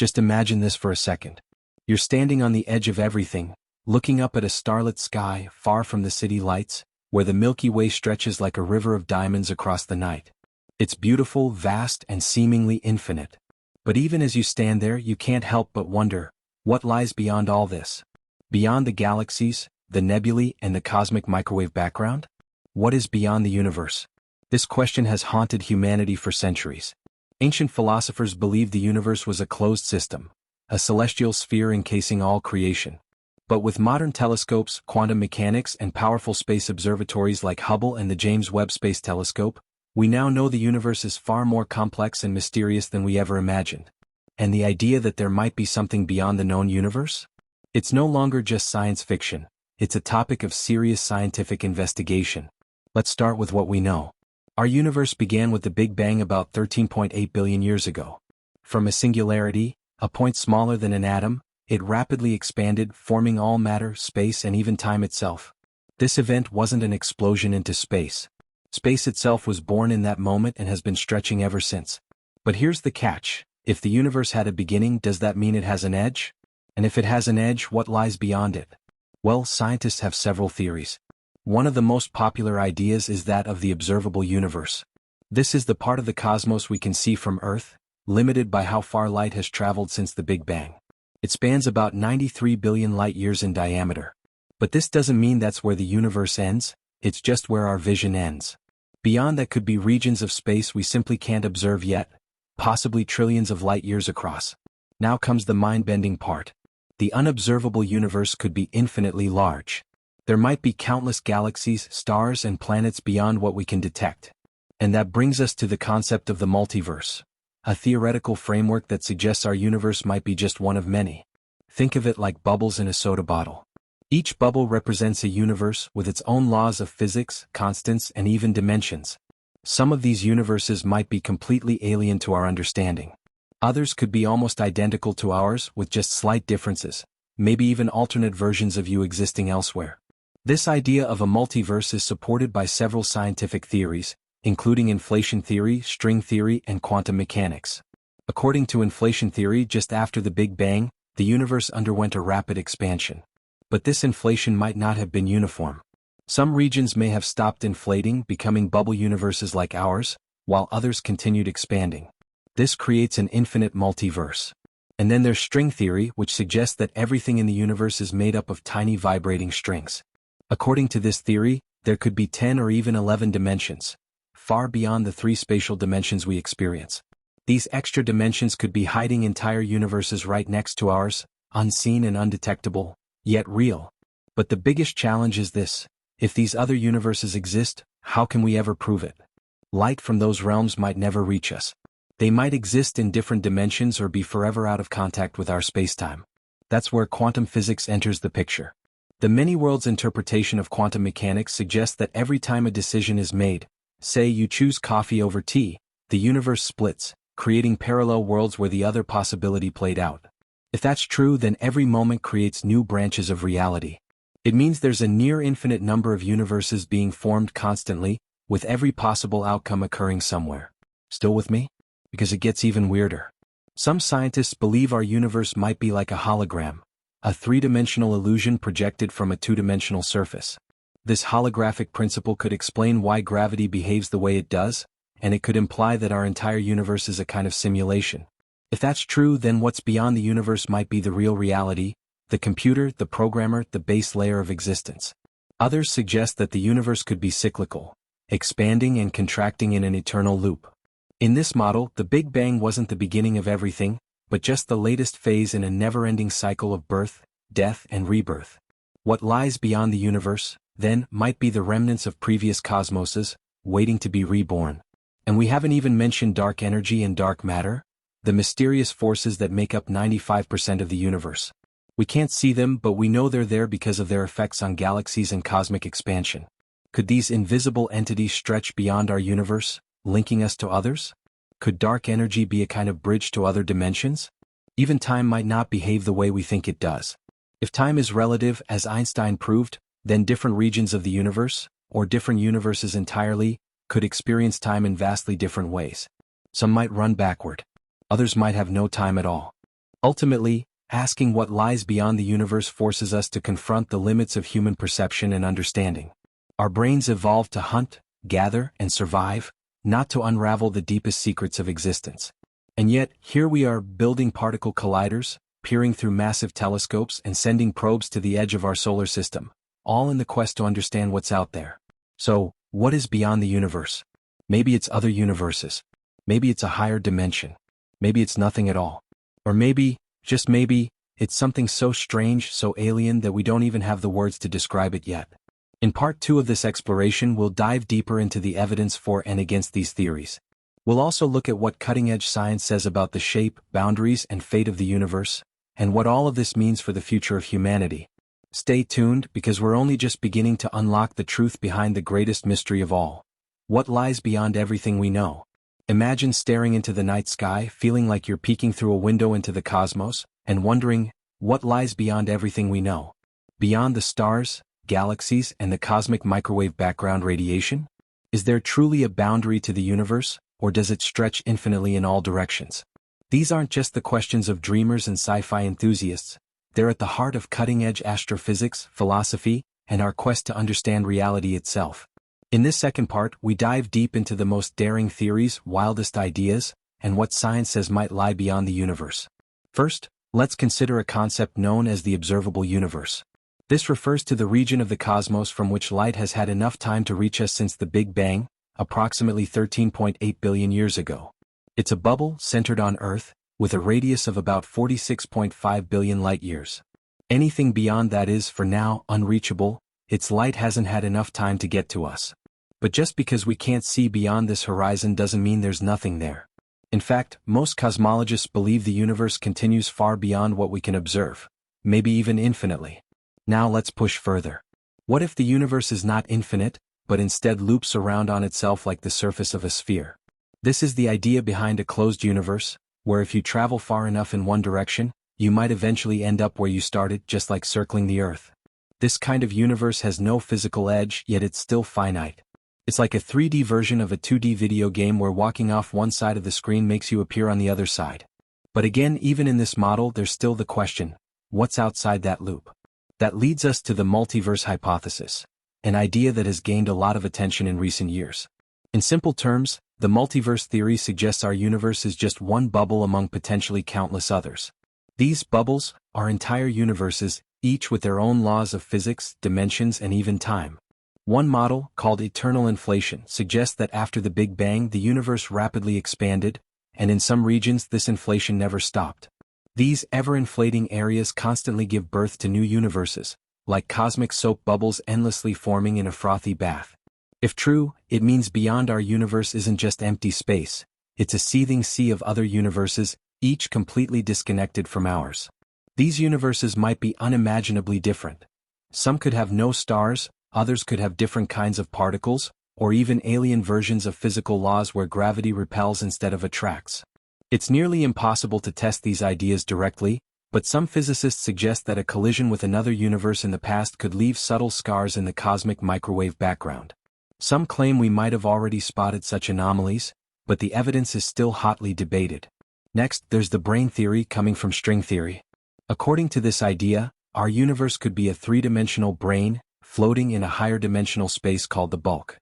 Just imagine this for a second. You're standing on the edge of everything, looking up at a starlit sky far from the city lights, where the Milky Way stretches like a river of diamonds across the night. It's beautiful, vast, and seemingly infinite. But even as you stand there, you can't help but wonder, what lies beyond all this? Beyond the galaxies, the nebulae, and the cosmic microwave background? What is beyond the universe? This question has haunted humanity for centuries. Ancient philosophers believed the universe was a closed system, a celestial sphere encasing all creation. But with modern telescopes, quantum mechanics, and powerful space observatories like Hubble and the James Webb Space Telescope, we now know the universe is far more complex and mysterious than we ever imagined. And the idea that there might be something beyond the known universe? It's no longer just science fiction, it's a topic of serious scientific investigation. Let's start with what we know. Our universe began with the Big Bang about 13.8 billion years ago. From a singularity, a point smaller than an atom, it rapidly expanded, forming all matter, space, and even time itself. This event wasn't an explosion into space. Space itself was born in that moment and has been stretching ever since. But here's the catch. If the universe had a beginning, does that mean it has an edge? And if it has an edge, what lies beyond it? Well, scientists have several theories. One of the most popular ideas is that of the observable universe. This is the part of the cosmos we can see from Earth, limited by how far light has traveled since the Big Bang. It spans about 93 billion light-years in diameter. But this doesn't mean that's where the universe ends, it's just where our vision ends. Beyond that could be regions of space we simply can't observe yet, possibly trillions of light-years across. Now comes the mind-bending part. The unobservable universe could be infinitely large. There might be countless galaxies, stars, and planets beyond what we can detect. And that brings us to the concept of the multiverse, a theoretical framework that suggests our universe might be just one of many. Think of it like bubbles in a soda bottle. Each bubble represents a universe with its own laws of physics, constants, and even dimensions. Some of these universes might be completely alien to our understanding. Others could be almost identical to ours with just slight differences, maybe even alternate versions of you existing elsewhere. This idea of a multiverse is supported by several scientific theories, including inflation theory, string theory, and quantum mechanics. According to inflation theory, just after the Big Bang, the universe underwent a rapid expansion. But this inflation might not have been uniform. Some regions may have stopped inflating, becoming bubble universes like ours, while others continued expanding. This creates an infinite multiverse. And then there's string theory, which suggests that everything in the universe is made up of tiny vibrating strings. According to this theory, there could be 10 or even 11 dimensions, far beyond the 3 spatial dimensions we experience. These extra dimensions could be hiding entire universes right next to ours, unseen and undetectable, yet real. But the biggest challenge is this: if these other universes exist, how can we ever prove it? Light from those realms might never reach us. They might exist in different dimensions or be forever out of contact with our spacetime. That's where quantum physics enters the picture. The many-worlds interpretation of quantum mechanics suggests that every time a decision is made, say you choose coffee over tea, the universe splits, creating parallel worlds where the other possibility played out. If that's true, then every moment creates new branches of reality. It means there's a near-infinite number of universes being formed constantly, with every possible outcome occurring somewhere. Still with me? Because it gets even weirder. Some scientists believe our universe might be like a hologram, a 3-dimensional illusion projected from a 2-dimensional surface. This holographic principle could explain why gravity behaves the way it does, and it could imply that our entire universe is a kind of simulation. If that's true, then what's beyond the universe might be the real reality, the computer, the programmer, the base layer of existence. Others suggest that the universe could be cyclical, expanding and contracting in an eternal loop. In this model, the Big Bang wasn't the beginning of everything, but just the latest phase in a never-ending cycle of birth, death, and rebirth. What lies beyond the universe, then, might be the remnants of previous cosmoses, waiting to be reborn. And we haven't even mentioned dark energy and dark matter, the mysterious forces that make up 95% of the universe. We can't see them, but we know they're there because of their effects on galaxies and cosmic expansion. Could these invisible entities stretch beyond our universe, linking us to others? Could dark energy be a kind of bridge to other dimensions? Even time might not behave the way we think it does. If time is relative, as Einstein proved, then different regions of the universe, or different universes entirely, could experience time in vastly different ways. Some might run backward. Others might have no time at all. Ultimately, asking what lies beyond the universe forces us to confront the limits of human perception and understanding. Our brains evolved to hunt, gather, and survive, not to unravel the deepest secrets of existence. And yet, here we are building particle colliders, peering through massive telescopes and sending probes to the edge of our solar system, all in the quest to understand what's out there. So, what is beyond the universe? Maybe it's other universes. Maybe it's a higher dimension. Maybe it's nothing at all. Or maybe, just maybe, it's something so strange, so alien that we don't even have the words to describe it yet. In part 2 of this exploration, we'll dive deeper into the evidence for and against these theories. We'll also look at what cutting-edge science says about the shape, boundaries, and fate of the universe, and what all of this means for the future of humanity. Stay tuned, because we're only just beginning to unlock the truth behind the greatest mystery of all. What lies beyond everything we know? Imagine staring into the night sky, feeling like you're peeking through a window into the cosmos, and wondering, what lies beyond everything we know? Beyond the stars, galaxies, and the cosmic microwave background radiation? Is there truly a boundary to the universe, or does it stretch infinitely in all directions? These aren't just the questions of dreamers and sci-fi enthusiasts. They're at the heart of cutting-edge astrophysics, philosophy, and our quest to understand reality itself. In this second part, we dive deep into the most daring theories, wildest ideas, and what science says might lie beyond the universe. First, let's consider a concept known as the observable universe. This refers to the region of the cosmos from which light has had enough time to reach us since the Big Bang, approximately 13.8 billion years ago. It's a bubble centered on Earth, with a radius of about 46.5 billion light-years. Anything beyond that is, for now, unreachable. Its light hasn't had enough time to get to us. But just because we can't see beyond this horizon doesn't mean there's nothing there. In fact, most cosmologists believe the universe continues far beyond what we can observe, maybe even infinitely. Now let's push further. What if the universe is not infinite, but instead loops around on itself like the surface of a sphere? This is the idea behind a closed universe, where if you travel far enough in one direction, you might eventually end up where you started, just like circling the Earth. This kind of universe has no physical edge, yet it's still finite. It's like a 3D version of a 2D video game where walking off one side of the screen makes you appear on the other side. But again, even in this model, there's still the question, what's outside that loop? That leads us to the multiverse hypothesis, an idea that has gained a lot of attention in recent years. In simple terms, the multiverse theory suggests our universe is just one bubble among potentially countless others. These bubbles are entire universes, each with their own laws of physics, dimensions, and even time. One model, called eternal inflation, suggests that after the Big Bang the universe rapidly expanded, and in some regions this inflation never stopped. These ever-inflating areas constantly give birth to new universes, like cosmic soap bubbles endlessly forming in a frothy bath. If true, it means beyond our universe isn't just empty space, it's a seething sea of other universes, each completely disconnected from ours. These universes might be unimaginably different. Some could have no stars, others could have different kinds of particles, or even alien versions of physical laws where gravity repels instead of attracts. It's nearly impossible to test these ideas directly, but some physicists suggest that a collision with another universe in the past could leave subtle scars in the cosmic microwave background. Some claim we might have already spotted such anomalies, but the evidence is still hotly debated. Next, there's the brain theory coming from string theory. According to this idea, our universe could be a three-dimensional brain, floating in a higher dimensional space called the bulk.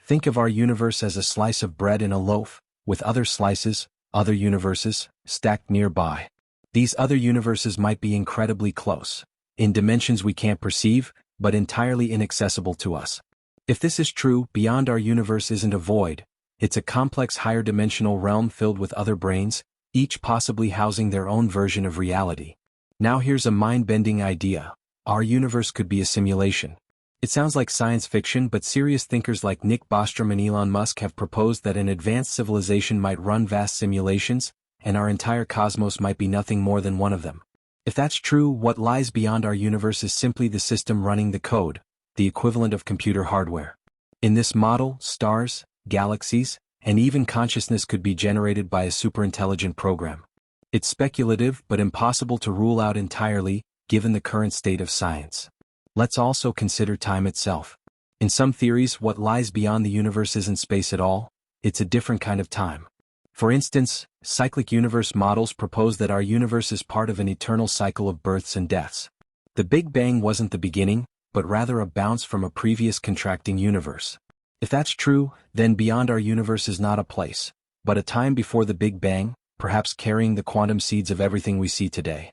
Think of our universe as a slice of bread in a loaf, with other slices, other universes, stacked nearby. These other universes might be incredibly close, in dimensions we can't perceive, but entirely inaccessible to us. If this is true, beyond our universe isn't a void, it's a complex higher dimensional realm filled with other brains, each possibly housing their own version of reality. Now here's a mind-bending idea. Our universe could be a simulation. It sounds like science fiction, but serious thinkers like Nick Bostrom and Elon Musk have proposed that an advanced civilization might run vast simulations, and our entire cosmos might be nothing more than one of them. If that's true, what lies beyond our universe is simply the system running the code, the equivalent of computer hardware. In this model, stars, galaxies, and even consciousness could be generated by a superintelligent program. It's speculative but impossible to rule out entirely, given the current state of science. Let's also consider time itself. In some theories, what lies beyond the universe isn't space at all, it's a different kind of time. For instance, cyclic universe models propose that our universe is part of an eternal cycle of births and deaths. The Big Bang wasn't the beginning, but rather a bounce from a previous contracting universe. If that's true, then beyond our universe is not a place, but a time before the Big Bang, perhaps carrying the quantum seeds of everything we see today.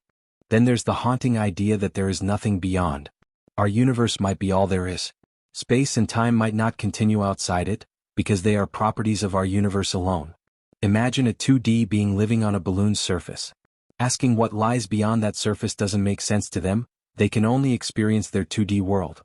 Then there's the haunting idea that there is nothing beyond. Our universe might be all there is. Space and time might not continue outside it, because they are properties of our universe alone. Imagine a 2D being living on a balloon's surface. Asking what lies beyond that surface doesn't make sense to them, they can only experience their 2D world.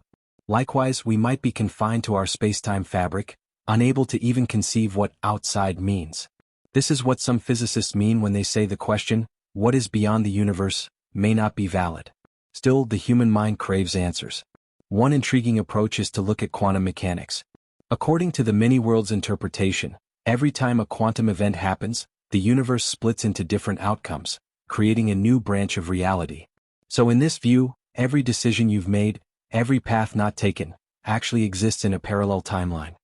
Likewise, we might be confined to our space-time fabric, unable to even conceive what outside means. This is what some physicists mean when they say the question, what is beyond the universe, may not be valid. Still, the human mind craves answers. One intriguing approach is to look at quantum mechanics. According to the many-worlds interpretation, every time a quantum event happens, the universe splits into different outcomes, creating a new branch of reality. So in this view, every decision you've made, every path not taken, actually exists in a parallel timeline.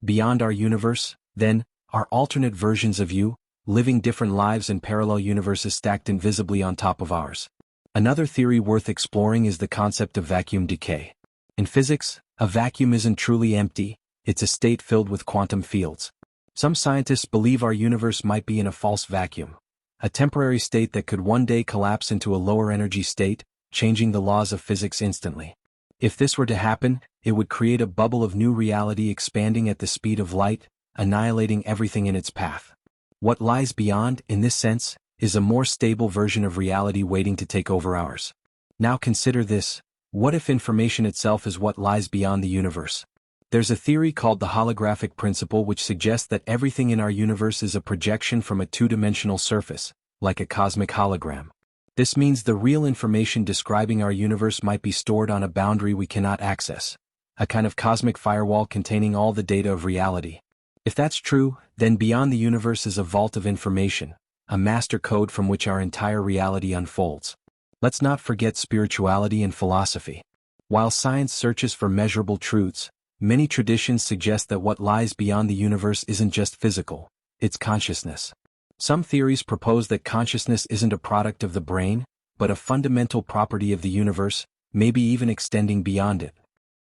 Beyond our universe, then, are alternate versions of you, living different lives in parallel universes stacked invisibly on top of ours. Another theory worth exploring is the concept of vacuum decay. In physics, a vacuum isn't truly empty, it's a state filled with quantum fields. Some scientists believe our universe might be in a false vacuum, a temporary state that could one day collapse into a lower energy state, changing the laws of physics instantly. If this were to happen, it would create a bubble of new reality expanding at the speed of light, annihilating everything in its path. What lies beyond, in this sense, is a more stable version of reality waiting to take over ours. Now consider this: what if information itself is what lies beyond the universe? There's a theory called the holographic principle which suggests that everything in our universe is a projection from a two-dimensional surface, like a cosmic hologram. This means the real information describing our universe might be stored on a boundary we cannot access, a kind of cosmic firewall containing all the data of reality. If that's true, then beyond the universe is a vault of information, a master code from which our entire reality unfolds. Let's not forget spirituality and philosophy. While science searches for measurable truths, many traditions suggest that what lies beyond the universe isn't just physical, it's consciousness. Some theories propose that consciousness isn't a product of the brain, but a fundamental property of the universe, maybe even extending beyond it.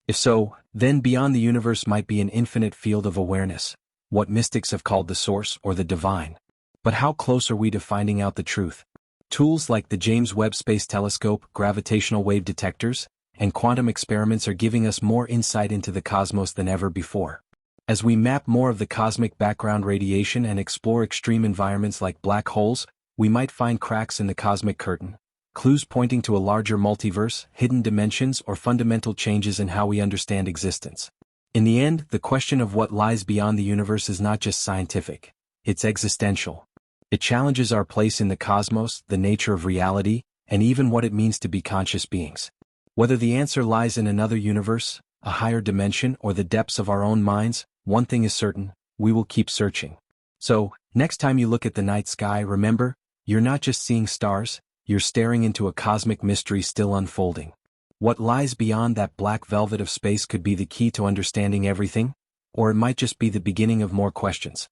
If so, then beyond the universe might be an infinite field of awareness, what mystics have called the source or the divine. But how close are we to finding out the truth? Tools like the James Webb Space Telescope, gravitational wave detectors, and quantum experiments are giving us more insight into the cosmos than ever before. As we map more of the cosmic background radiation and explore extreme environments like black holes, we might find cracks in the cosmic curtain, clues pointing to a larger multiverse, hidden dimensions, or fundamental changes in how we understand existence. In the end, the question of what lies beyond the universe is not just scientific, it's existential. It challenges our place in the cosmos, the nature of reality, and even what it means to be conscious beings. Whether the answer lies in another universe, a higher dimension, or the depths of our own minds, one thing is certain: we will keep searching. So, next time you look at the night sky, remember, you're not just seeing stars, you're staring into a cosmic mystery still unfolding. What lies beyond that black velvet of space could be the key to understanding everything, or it might just be the beginning of more questions.